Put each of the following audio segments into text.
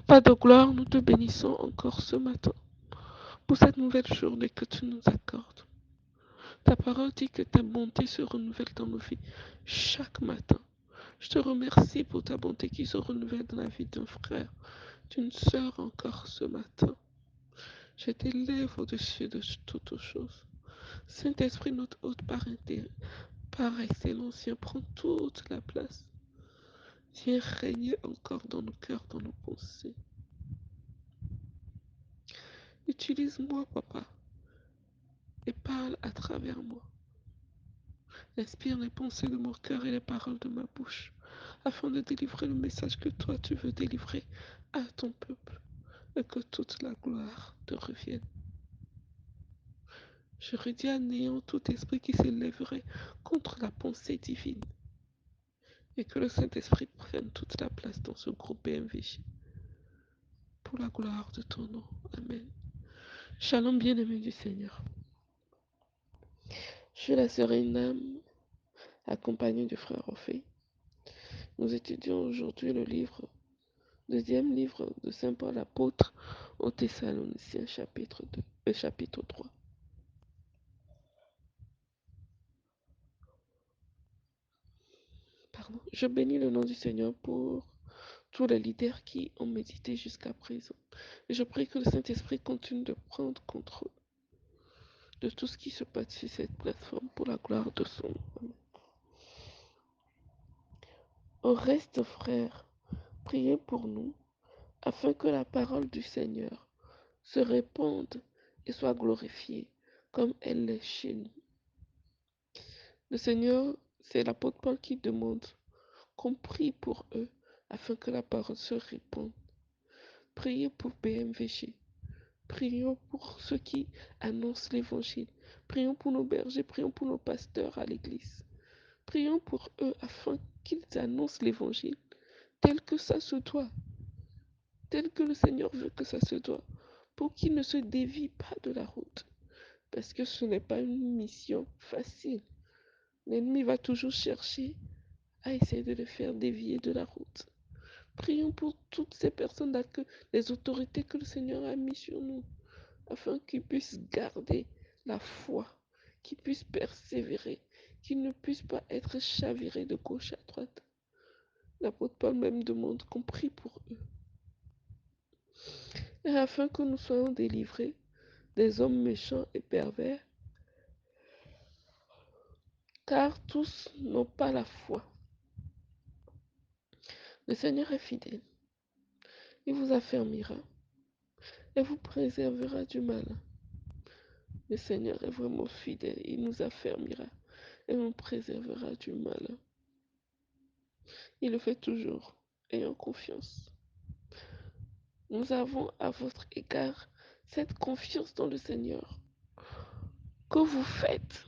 Papa de gloire, nous te bénissons encore ce matin pour cette nouvelle journée que tu nous accordes. Ta parole dit que ta bonté se renouvelle dans nos vies chaque matin. Je te remercie pour ta bonté qui se renouvelle dans la vie d'un frère, d'une sœur encore ce matin. Je t'élève au-dessus de toutes choses. Saint-Esprit, notre hôte par excellence, viens prendre toute la place. Viens régner encore dans nos cœurs, dans nos pensées. Utilise-moi, Papa, et parle à travers moi. Inspire les pensées de mon cœur et les paroles de ma bouche, afin de délivrer le message que toi tu veux délivrer à ton peuple, et que toute la gloire te revienne. Je redis à néant tout esprit qui s'élèverait contre la pensée divine, et que le Saint-Esprit prenne toute la place dans ce groupe BMVJ, pour la gloire de ton nom. Amen. Shalom, bien-aimé du Seigneur. Je suis la sœur Inam, accompagnée du frère Orphée. Nous étudions aujourd'hui le deuxième livre de Saint Paul apôtre aux Thessaloniciens, chapitre 3. Pardon. Je bénis le nom du Seigneur pour tous les leaders qui ont médité jusqu'à présent. Et je prie que le Saint-Esprit continue de prendre contrôle de tout ce qui se passe sur cette plateforme pour la gloire de son nom. Au reste, frères, priez pour nous, afin que la parole du Seigneur se répande et soit glorifiée, comme elle l'est chez nous. Le Seigneur, c'est l'apôtre Paul qui demande qu'on prie pour eux, afin que la parole se répande. Priez pour BMVG. Prions pour ceux qui annoncent l'évangile. Prions pour nos bergers, prions pour nos pasteurs à l'église. Prions pour eux afin qu'ils annoncent l'évangile tel que ça se doit, tel que le Seigneur veut que ça se doit, pour qu'ils ne se dévient pas de la route. Parce que ce n'est pas une mission facile. L'ennemi va toujours chercher à essayer de les faire dévier de la route. Prions pour toutes ces personnes-là, les autorités que le Seigneur a mis sur nous, afin qu'ils puissent garder la foi, qu'ils puissent persévérer, qu'ils ne puissent pas être chavirés de gauche à droite. L'apôtre Paul même demande qu'on prie pour eux, et afin que nous soyons délivrés des hommes méchants et pervers, car tous n'ont pas la foi. Le Seigneur est fidèle, il vous affermira et vous préservera du mal. Le Seigneur est vraiment fidèle, il nous affermira et nous préservera du mal. Il le fait toujours, ayant confiance. Nous avons à votre égard cette confiance dans le Seigneur, que vous faites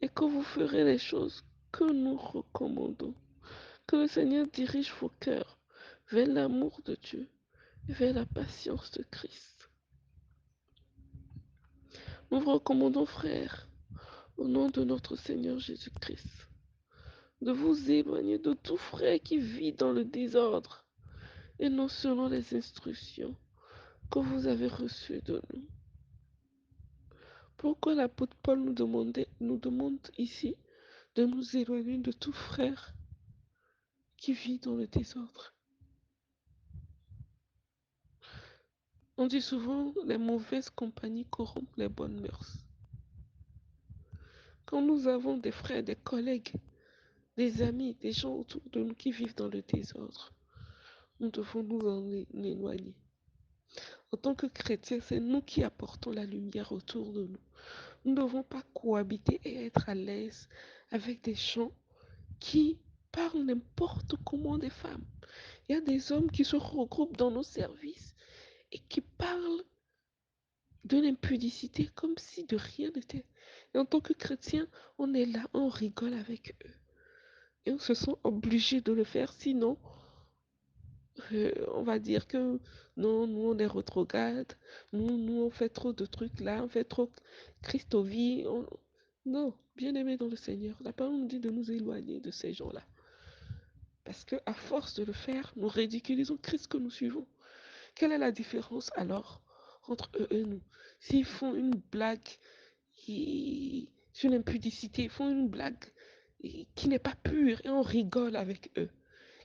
et que vous ferez les choses que nous recommandons. Que le Seigneur dirige vos cœurs vers l'amour de Dieu et vers la patience de Christ. Nous vous recommandons, frères, au nom de notre Seigneur Jésus-Christ, de vous éloigner de tout frère qui vit dans le désordre et non selon les instructions que vous avez reçues de nous. Pourquoi l'apôtre Paul nous demande ici de nous éloigner de tout frère qui vit dans le désordre? On dit souvent les mauvaises compagnies corrompent les bonnes mœurs. Quand nous avons des frères, des collègues, des amis, des gens autour de nous qui vivent dans le désordre, nous devons nous en éloigner. En tant que chrétiens, c'est nous qui apportons la lumière autour de nous. Nous ne devons pas cohabiter et être à l'aise avec des gens qui parlent n'importe comment des femmes. Il y a des hommes qui se regroupent dans nos services et qui parlent de l'impudicité comme si de rien n'était. Et en tant que chrétien, on est là, on rigole avec eux. Et on se sent obligé de le faire, sinon on va dire que non, nous on est rétrograde, nous on fait trop de trucs là, on fait trop Christovie. Non, bien aimé dans le Seigneur, la parole nous dit de nous éloigner de ces gens-là. Parce que à force de le faire, nous ridiculisons Christ que nous suivons. Quelle est la différence alors entre eux et nous? S'ils font une blague sur l'impudicité, ils font une blague qui n'est pas pure et on rigole avec eux.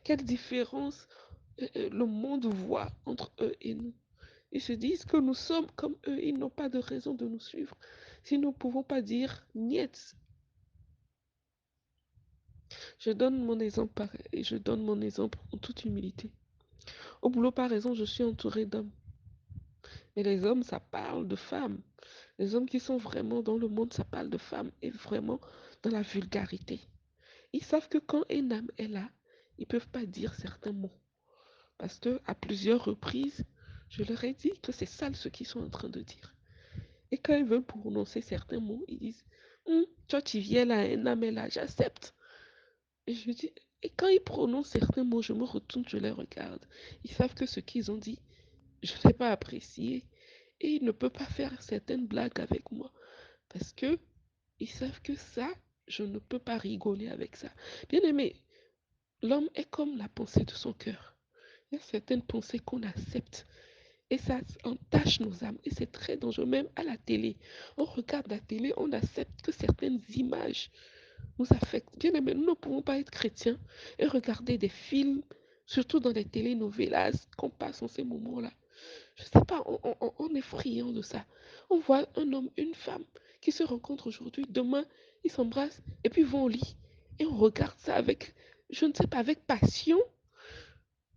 Quelle différence le monde voit entre eux et nous? Ils se disent que nous sommes comme eux, ils n'ont pas de raison de nous suivre. Si nous ne pouvons pas dire niet, je donne mon exemple et je donne mon exemple en toute humilité. Au boulot, par exemple, je suis entourée d'hommes. Mais les hommes, ça parle de femmes. Les hommes qui sont vraiment dans le monde, ça parle de femmes et vraiment dans la vulgarité. Ils savent que quand une âme est là, ils ne peuvent pas dire certains mots. Parce que à plusieurs reprises, je leur ai dit que c'est sale ce qu'ils sont en train de dire. Et quand ils veulent prononcer certains mots, ils disent toi tu viens là, un âme est là, j'accepte. Et je dis, et quand ils prononcent certains mots, je me retourne, je les regarde. Ils savent que ce qu'ils ont dit, je n'ai pas apprécié. Et ils ne peuvent pas faire certaines blagues avec moi. Parce que ils savent que ça, je ne peux pas rigoler avec ça. Bien aimé, l'homme est comme la pensée de son cœur. Il y a certaines pensées qu'on accepte et ça entache nos âmes et c'est très dangereux. Même à la télé, on regarde la télé, on accepte que certaines images nous affectent. Bien aimé, nous ne pouvons pas être chrétiens et regarder des films, surtout dans les télénovelas qu'on passe en ces moments-là. Je ne sais pas, on est friand de ça. On voit un homme, une femme qui se rencontrent aujourd'hui, demain, ils s'embrassent et puis vont au lit. Et on regarde ça avec, je ne sais pas, avec passion.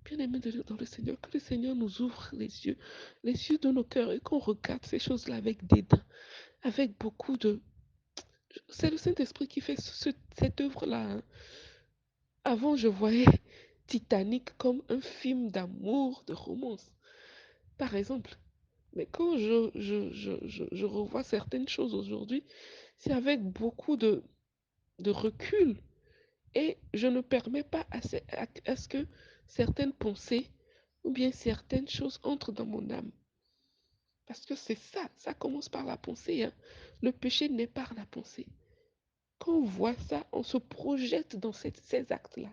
Bien aimé dans le Seigneur, que le Seigneur nous ouvre les yeux de nos cœurs et qu'on regarde ces choses-là avec dédain, avec beaucoup de... C'est le Saint-Esprit qui fait cette œuvre-là, hein. Avant, je voyais Titanic comme un film d'amour, de romance, par exemple. Mais quand je revois certaines choses aujourd'hui, c'est avec beaucoup de recul et je ne permets pas à ce que certaines pensées ou bien certaines choses entrent dans mon âme. Parce que c'est ça, ça commence par la pensée, hein. Le péché naît par la pensée. Quand on voit ça, on se projette dans ces actes-là.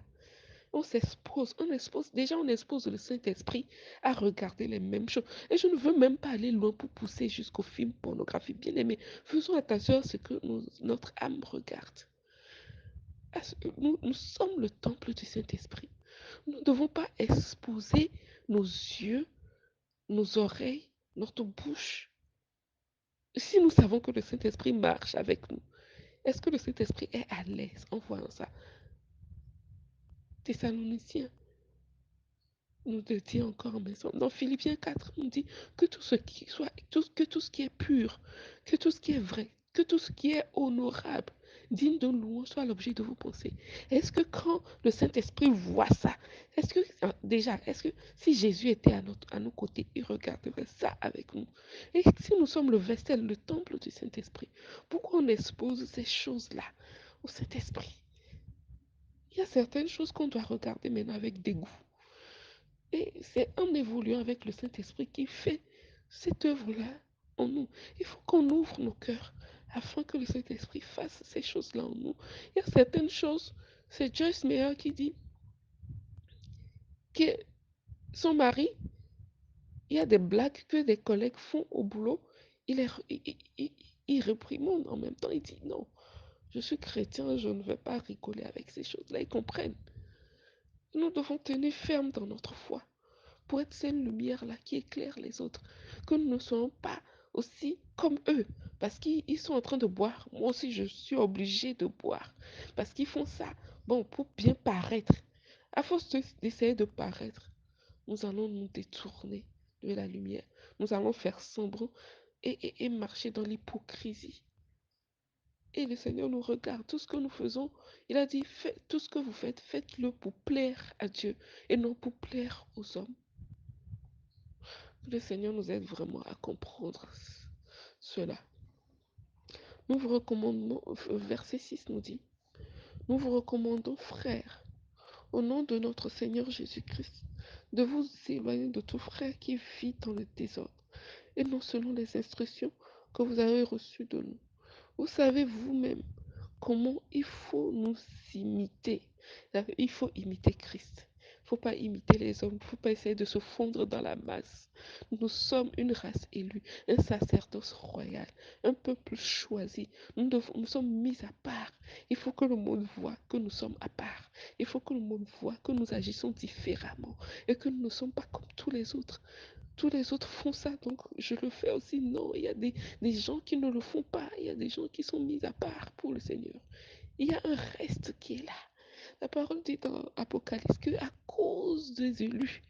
Déjà on expose le Saint-Esprit à regarder les mêmes choses. Et je ne veux même pas aller loin pour pousser jusqu'au film pornographique. Bien aimé, faisons attention à ce que notre âme regarde. Nous sommes le temple du Saint-Esprit. Nous ne devons pas exposer nos yeux, nos oreilles, notre bouche. Si nous savons que le Saint-Esprit marche avec nous, est-ce que le Saint-Esprit est à l'aise en voyant ça? Thessaloniciens nous le dit encore en maison. Dans Philippiens 4, on dit que tout ce qui soit, que tout ce qui est pur, que tout ce qui est vrai, que tout ce qui est honorable, digne de louange soit l'objet de vos pensées. Est-ce que quand le Saint-Esprit voit ça, est-ce que déjà, est-ce que si Jésus était à nos côtés, il regarderait ça avec nous? Et si nous sommes le vaisselle, le temple du Saint-Esprit, pourquoi on expose ces choses-là au Saint-Esprit? Il y a certaines choses qu'on doit regarder maintenant avec dégoût. Et c'est en évoluant avec le Saint-Esprit qui fait cette œuvre-là en nous. Il faut qu'on ouvre nos cœurs afin que le Saint-Esprit fasse ces choses-là en nous. Il y a certaines choses, c'est Joyce Meyer qui dit que son mari, il y a des blagues que des collègues font au boulot, il réprimande en même temps, il dit non, je suis chrétien, je ne vais pas rigoler avec ces choses-là, ils comprennent. Nous devons tenir ferme dans notre foi, pour être cette lumière-là qui éclaire les autres. Que nous ne soyons pas aussi comme eux. Parce qu'ils sont en train de boire. Moi aussi, je suis obligée de boire. Parce qu'ils font ça, bon, pour bien paraître. À force d'essayer de paraître, nous allons nous détourner de la lumière. Nous allons faire semblant et marcher dans l'hypocrisie. Et le Seigneur nous regarde. Tout ce que nous faisons, il a dit, faites tout ce que vous faites, faites-le pour plaire à Dieu et non pour plaire aux hommes. Que le Seigneur nous aide vraiment à comprendre cela. Nous vous recommandons, verset 6 nous dit, nous vous recommandons, frères, au nom de notre Seigneur Jésus-Christ, de vous éloigner de tout frère qui vit dans le désordre, et non selon les instructions que vous avez reçues de nous. Vous savez vous-même comment il faut nous imiter. Il faut imiter Christ. Il ne faut pas imiter les hommes. Il ne faut pas essayer de se fondre dans la masse. Nous sommes une race élue, un sacerdoce royal, un peuple choisi. Nous sommes mis à part. Il faut que le monde voit que nous sommes à part. Il faut que le monde voit que nous agissons différemment et que nous ne sommes pas comme tous les autres. Tous les autres font ça, donc je le fais aussi. Non, il y a des gens qui ne le font pas. Il y a des gens qui sont mis à part pour le Seigneur. Il y a un reste qui est là. La parole dit dans Apocalypse que à cause des élus,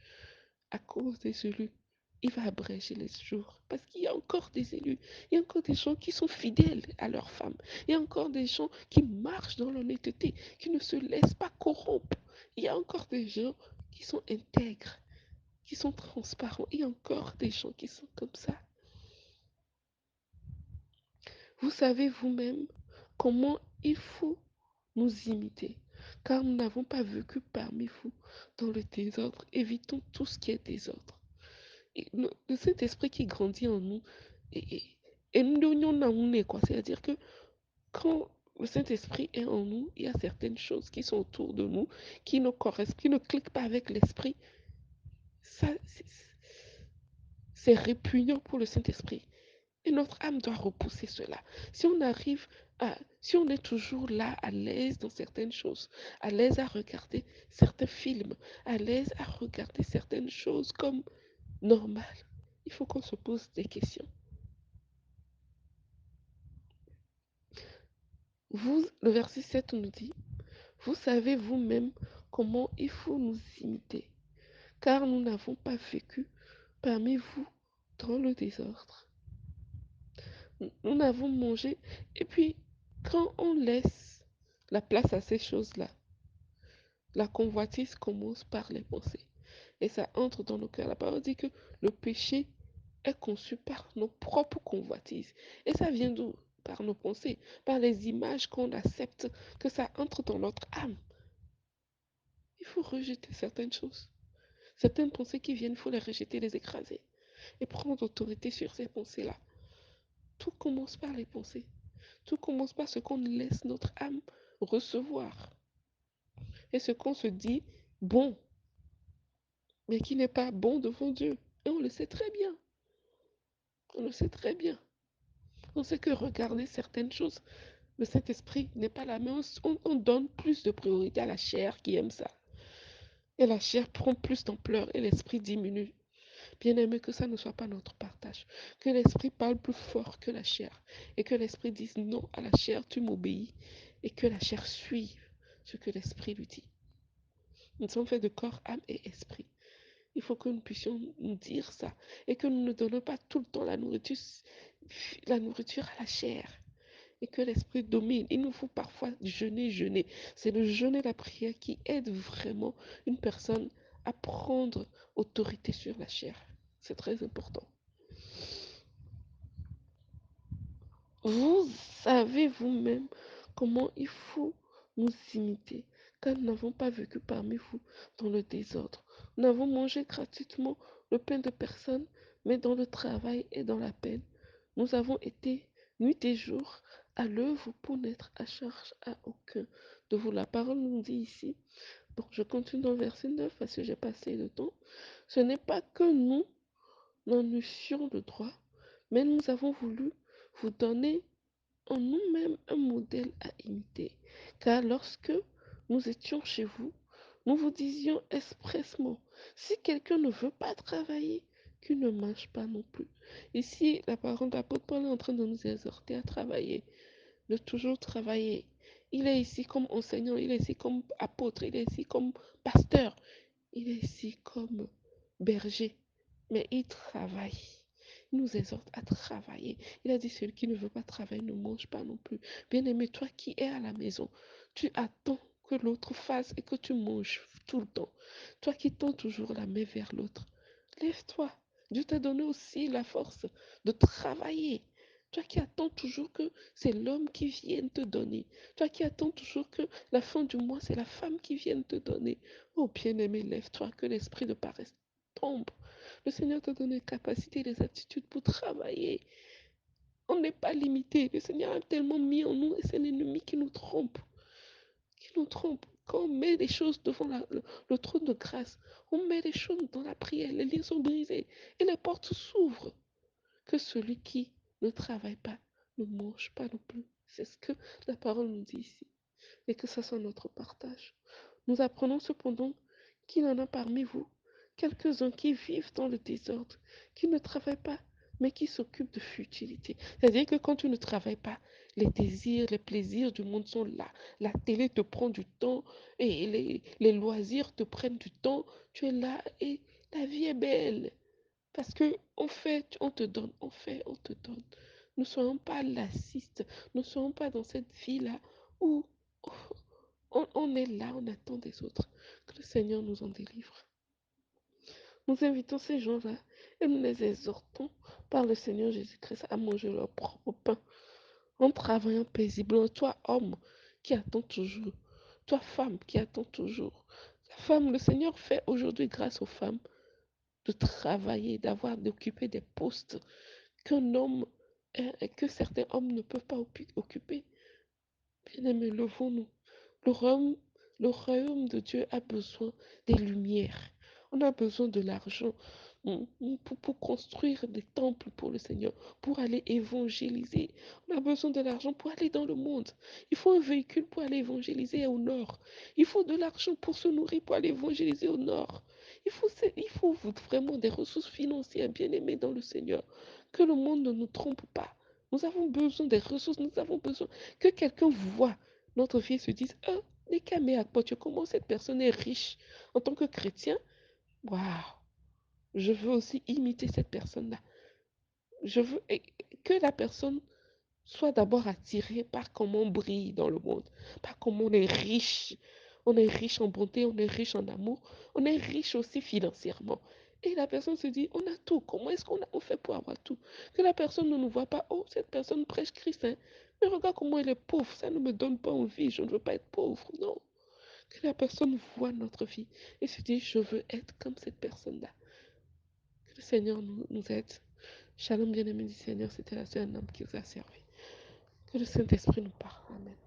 il va abréger les jours. Parce qu'il y a encore des élus. Il y a encore des gens qui sont fidèles à leurs femmes. Il y a encore des gens qui marchent dans l'honnêteté, qui ne se laissent pas corrompre. Il y a encore des gens qui sont intègres, qui sont transparents. Il y a encore des gens qui sont comme ça. Vous savez vous-même comment il faut nous imiter, car nous n'avons pas vécu parmi vous dans le désordre. Évitons tout ce qui est désordre. Et le Saint-Esprit qui grandit en nous, et nous devons nous quoi. C'est-à-dire que quand le Saint-Esprit est en nous, il y a certaines choses qui sont autour de nous, qui ne correspondent, qui ne cliquent pas avec l'Esprit. Ça, c'est répugnant pour le Saint-Esprit. Et notre âme doit repousser cela. Si on arrive si on est toujours là, à l'aise dans certaines choses, à l'aise à regarder certains films, à l'aise à regarder certaines choses comme normales, il faut qu'on se pose des questions. Le verset 7 nous dit, vous savez vous-même comment il faut nous imiter, car nous n'avons pas vécu parmi vous dans le désordre. Nous n'avons mangé. Et puis, quand on laisse la place à ces choses-là, la convoitise commence par les pensées. Et ça entre dans nos cœurs. La parole dit que le péché est conçu par nos propres convoitises. Et ça vient d'où? Par nos pensées, par les images qu'on accepte, que ça entre dans notre âme. Il faut rejeter certaines choses. Certaines pensées qui viennent, il faut les rejeter, les écraser. Et prendre autorité sur ces pensées-là. Tout commence par les pensées. Tout commence par ce qu'on laisse notre âme recevoir. Et ce qu'on se dit bon, mais qui n'est pas bon devant Dieu. Et on le sait très bien. On le sait très bien. On sait que regarder certaines choses, le Saint-Esprit n'est pas là, mais on donne plus de priorité à la chair qui aime ça. Et la chair prend plus d'ampleur et l'esprit diminue. Bien aimé, que ça ne soit pas notre partage. Que l'esprit parle plus fort que la chair. Et que l'esprit dise non à la chair, tu m'obéis. Et que la chair suive ce que l'esprit lui dit. Nous sommes faits de corps, âme et esprit. Il faut que nous puissions nous dire ça. Et que nous ne donnons pas tout le temps la nourriture à la chair. Et que l'esprit domine. Il nous faut parfois jeûner, jeûner. C'est le jeûne et la prière qui aide vraiment une personne à prendre autorité sur la chair. C'est très important. Vous savez vous-même comment il faut nous imiter, car nous n'avons pas vécu parmi vous dans le désordre. Nous n'avons mangé gratuitement le pain de personne, mais dans le travail et dans la peine. Nous avons été nuit et jour à l'œuvre pour n'être à charge à aucun de vous. La parole nous dit ici, bon, je continue dans le verset 9 parce que j'ai passé le temps. Ce n'est pas que nous n'en eussions le droit, mais nous avons voulu vous donner en nous-mêmes un modèle à imiter. Car lorsque nous étions chez vous, nous vous disions expressement, si quelqu'un ne veut pas travailler, qu'il ne mange pas non plus. Ici, la parole d'apôtre Paul est en train de nous exhorter à travailler, de toujours travailler. Il est ici comme enseignant, il est ici comme apôtre, il est ici comme pasteur, il est ici comme berger, mais il travaille. Il nous exhorte à travailler. Il a dit, celui qui ne veut pas travailler ne mange pas non plus. Bien-aimé, toi qui es à la maison, tu attends que l'autre fasse et que tu manges tout le temps. Toi qui tends toujours la main vers l'autre, lève-toi. Dieu t'a donné aussi la force de travailler. Toi qui attends toujours que c'est l'homme qui vienne te donner. Toi qui attends toujours que la fin du mois, c'est la femme qui vienne te donner. Oh bien-aimé, lève-toi, que l'esprit de paresse tombe. Le Seigneur t'a donné les capacités et les aptitudes pour travailler. On n'est pas limité. Le Seigneur a tellement mis en nous et c'est l'ennemi qui nous trompe. Qui nous trompe. Quand on met des choses devant le trône de grâce, on met des choses dans la prière, les liens sont brisés et les portes s'ouvrent. Que celui qui ne travaille pas ne mange pas non plus. C'est ce que la parole nous dit ici. Et que ça soit notre partage. Nous apprenons cependant qu'il en a parmi vous quelques-uns qui vivent dans le désordre, qui ne travaillent pas, mais qui s'occupent de futilité. C'est-à-dire que quand tu ne travailles pas, les désirs, les plaisirs du monde sont là. La télé te prend du temps et les loisirs te prennent du temps. Tu es là et la vie est belle. Parce que on fait, on te donne, on fait, on te donne. Ne soyons pas lassistes, ne soyons pas dans cette vie-là où on est là, on attend des autres. Que le Seigneur nous en délivre. Nous invitons ces gens-là et nous les exhortons par le Seigneur Jésus-Christ à manger leur propre pain en travaillant paisiblement. Toi, homme qui attend toujours, toi, femme qui attend toujours. La femme, le Seigneur fait aujourd'hui grâce aux femmes de travailler, d'avoir, d'occuper des postes qu'un homme, que certains hommes ne peuvent pas occuper. Bien-aimés, levons-nous. Le royaume, le royaume de Dieu a besoin des lumières. On a besoin de l'argent pour construire des temples pour le Seigneur, pour aller évangéliser. On a besoin de l'argent pour aller dans le monde. Il faut un véhicule pour aller évangéliser au nord. Il faut de l'argent pour se nourrir, pour aller évangéliser au nord. Il faut vraiment des ressources financières bien aimées dans le Seigneur. Que le monde ne nous trompe pas. Nous avons besoin des ressources, nous avons besoin que quelqu'un voit notre vie et se dise, ah, Nekame Akpoche, comment cette personne est riche en tant que chrétien. Waouh, je veux aussi imiter cette personne-là. Je veux que la personne soit d'abord attirée par comment on brille dans le monde, par comment on est riche. On est riche en bonté, on est riche en amour, on est riche aussi financièrement. Et la personne se dit, on a tout. Comment est-ce on fait pour avoir tout? Que la personne ne nous voit pas, oh, cette personne prêche Christ, hein. Mais regarde comment elle est pauvre, ça ne me donne pas envie, je ne veux pas être pauvre. Non. Que la personne voit notre vie et se dit, je veux être comme cette personne-là. Que le Seigneur nous aide. Shalom bien-aimé du Seigneur, c'était la sœur Nam qui vous a servi. Que le Saint-Esprit nous parle. Amen.